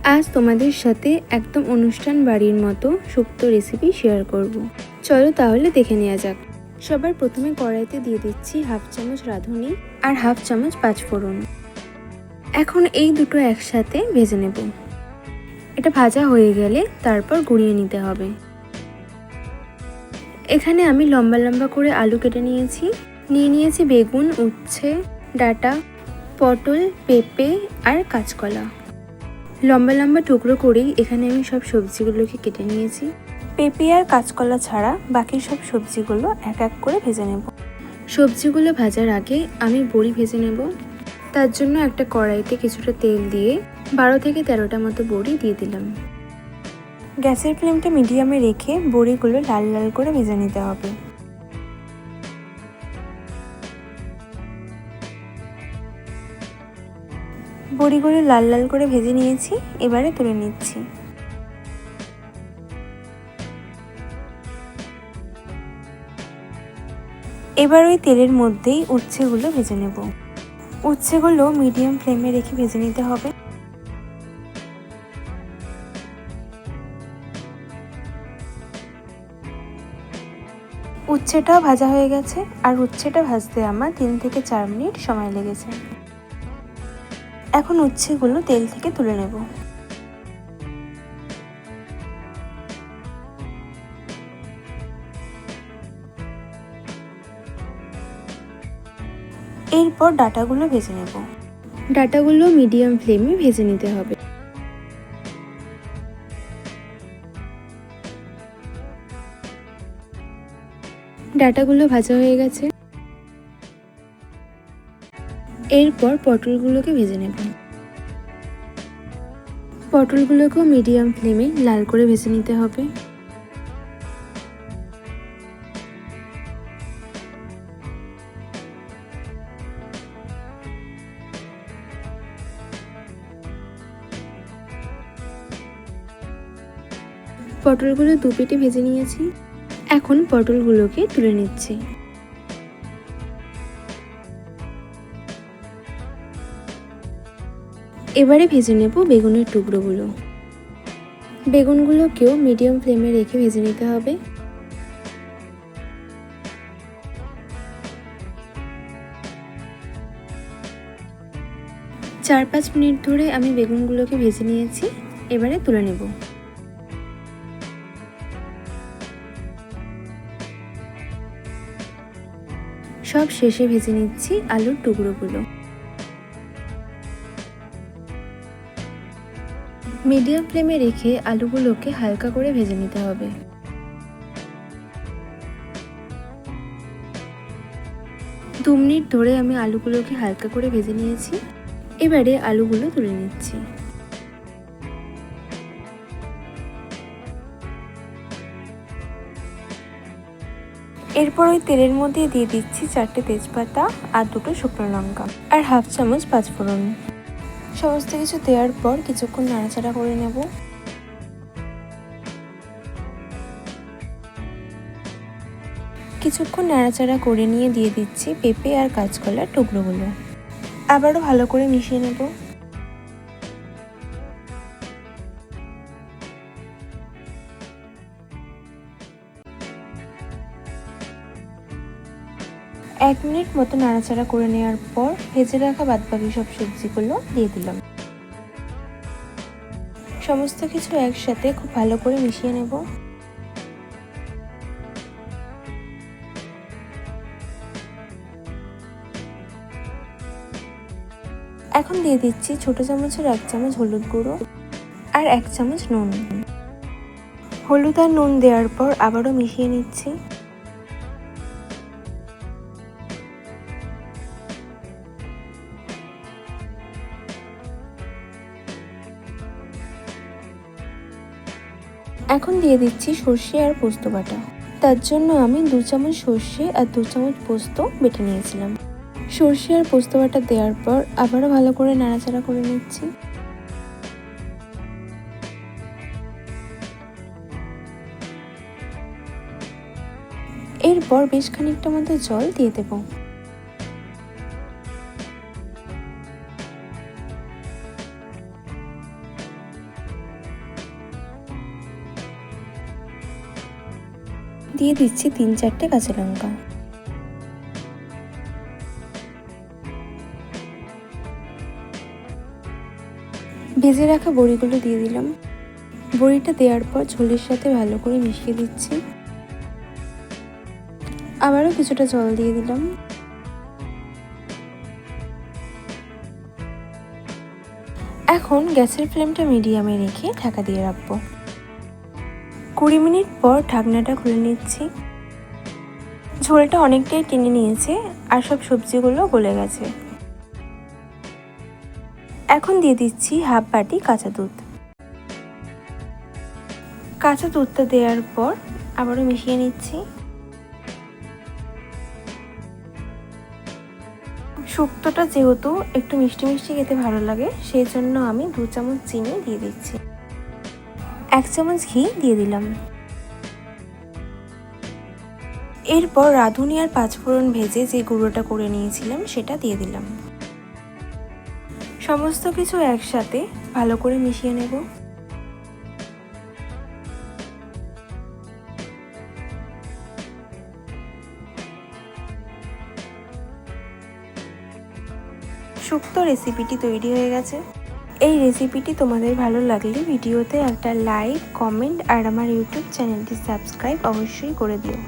আজ তোমাদের সাথে একদম অনুষ্ঠান বাড়ির মতো শুক্তো রেসিপি শেয়ার করব। চলো তাহলে দেখে নেওয়া যাক। সবার প্রথমে কড়াইতে দিয়ে দিচ্ছি হাফ চামচ রাঁধুনি আর হাফ চামচ পাঁচফোড়ন। এখন এই দুটো একসাথে ভেজে নেব। এটা ভাজা হয়ে গেলে তারপর গুঁড়িয়ে নিতে হবে। এখানে আমি লম্বা লম্বা করে আলু কেটে নিয়েছি বেগুন, উচ্ছে, ডাঁটা, পটল, পেঁপে আর কাঁচকলা। লম্বা লম্বা টুকরো করেই এখানে আমি সব সবজিগুলোকে কেটে নিয়েছি। পেঁপে আর কাঁচকলা ছাড়া বাকি সব সবজিগুলো এক এক করে ভেজে নেব। সবজিগুলো ভাজার আগে আমি বড়ি ভেজে নেব। তার জন্য একটা কড়াইতে কিছুটা তেল দিয়ে 12 থেকে 13টা মতো বড়ি দিয়ে দিলাম। গ্যাসের ফ্লেমটা মিডিয়ামে রেখে বড়িগুলো লাল লাল করে ভেজে নিতে হবে। বড়িগুলো লাল লাল করে ভেজে নিয়েছি, এবারে তুলে নিচ্ছি। এবার ওই তেলের মধ্যেই উচ্ছেগুলো ভেজে নেব। উচ্ছেগুলো মিডিয়াম ফ্লেমে রেখে ভেজে নিতে হবে। উচ্ছেটাও ভাজা হয়ে গেছে, আর উচ্ছেটা ভাজতে আমার 3 থেকে 4 মিনিট সময় লেগেছে। এখন উচ্ছেগুলো তেল থেকে তুলে নেব। এরপর ডাঁটাগুলো ভেজে নেব। ডাঁটাগুলো মিডিয়াম ফ্লেমে ভেজে নিতে হবে। ডাঁটাগুলো ভাজা হয়ে গেছে। এরপর পটলগুলোকে ভেজে নেব। পটলগুলোকেও মিডিয়াম ফ্লেমে লাল করে ভেজে নিতে হবে। পটলগুলো দু পিঠে ভেজে নিয়েছি। এখন পটলগুলোকে তুলে নিচ্ছি। এবারে ভেজে নেব বেগুনের টুকরোগুলো। বেগুনগুলোকেও মিডিয়াম ফ্লেমে রেখে ভেজে নিতে হবে। চার 5 মিনিট ধরে আমি বেগুনগুলোকে ভেজে নিয়েছি, এবারে তুলে নেব। সব শেষে ভেজে নিচ্ছি আলুর টুকরোগুলো। মিডিয়াম ফ্লেমে রেখে আলুগুলোকে হালকা করে ভেজে নিতে হবে। দু মিনিট ধরে আমি আলুগুলোকে হালকা করে ভেজে নিয়েছি, এবারে আলুগুলো তুলে নিচ্ছি। এরপর ওই তেলের মধ্যে দিয়ে দিচ্ছি 4টে তেজপাতা আর 2টো শুকনো লঙ্কা আর হাফ চামচ পাঁচফোড়ন। সমস্ত কিছু দেওয়ার পর কিছুক্ষণ নাড়াচাড়া করে নেব। কিছুক্ষণ নাড়াচাড়া করে নিয়ে দিয়ে দিচ্ছি পেঁপে আর কাঁচকলার টুকরোগুলো। আবারও ভালো করে মিশিয়ে নেব। এক মিনিট মতো নাড়াচাড়া করে নেওয়ার পর ভেজে রাখা বাদবাকি সব সবজিগুলো দিয়ে দিলাম। সমস্ত কিছু একসাথে খুব ভালো করে মিশিয়ে নেব। এখন দিয়ে দিচ্ছি ছোট চামচের 1 চামচ হলুদ গুঁড়ো আর 1 চামচ নুন। হলুদ আর নুন দেওয়ার পর আবারও মিশিয়ে নিচ্ছি। এখন দিয়ে দিচ্ছি সর্ষে আর পোস্ত বাটা। তার জন্য আমি 2 চামচ সর্ষে আর 2 চামচ পোস্ত বেটে নিয়েছিলাম। সর্ষে আর পোস্ত বাটা দেওয়ার পর আবারও ভালো করে নাড়াচাড়া করে নিচ্ছি। এরপর বেশ খানিকটা মতো জল দিয়ে দেব। দিয়ে দিচ্ছি 3-4টে কাঁচা লঙ্কা। ভেজে রাখা বড়িগুলো দিয়ে দিলাম। বড়িটা দেওয়ার পর ঝোলের সাথে ভালো করে মিশিয়ে দিচ্ছি। আবারও কিছুটা জল দিয়ে দিলাম। এখন গ্যাসের ফ্লেমটা মিডিয়ামে রেখে ঢাকা দিয়ে রাখবো। 20 মিনিট পর ঢাকনাটা খুলে নিচ্ছি। ঝোলটা অনেকটাই টেনে নিয়েছে আর সব সবজিগুলো গলে গেছে। এখন দিয়ে দিচ্ছি হাফ বাটি কাঁচা দুধ। কাঁচা দুধটা দেওয়ার পর আবারও মিশিয়ে নিচ্ছি। শুক্তোটা যেহেতু একটু মিষ্টি মিষ্টি খেতে ভালো লাগে, সেই জন্য আমি 2 চামচ চিনি দিয়ে দিচ্ছি। 1 চামচ ঘি দিয়ে দিলাম। এরপর রাঁধুনি আর 5 ফোড়ন ভেজে যে গুঁড়োটা করে নিয়েছিলাম সেটা দিয়ে দিলাম। সমস্ত কিছু একসাথে ভালো করে মিশিয়ে নেব। শুক্তো রেসিপিটি তৈরি হয়ে গেছে। এই রেসিপিটি তোমাদের ভালো লাগলে ভিডিওতে একটা লাইক, কমেন্ট আর আমার ইউটিউব চ্যানেলটি সাবস্ক্রাইব অবশ্যই করে দিও।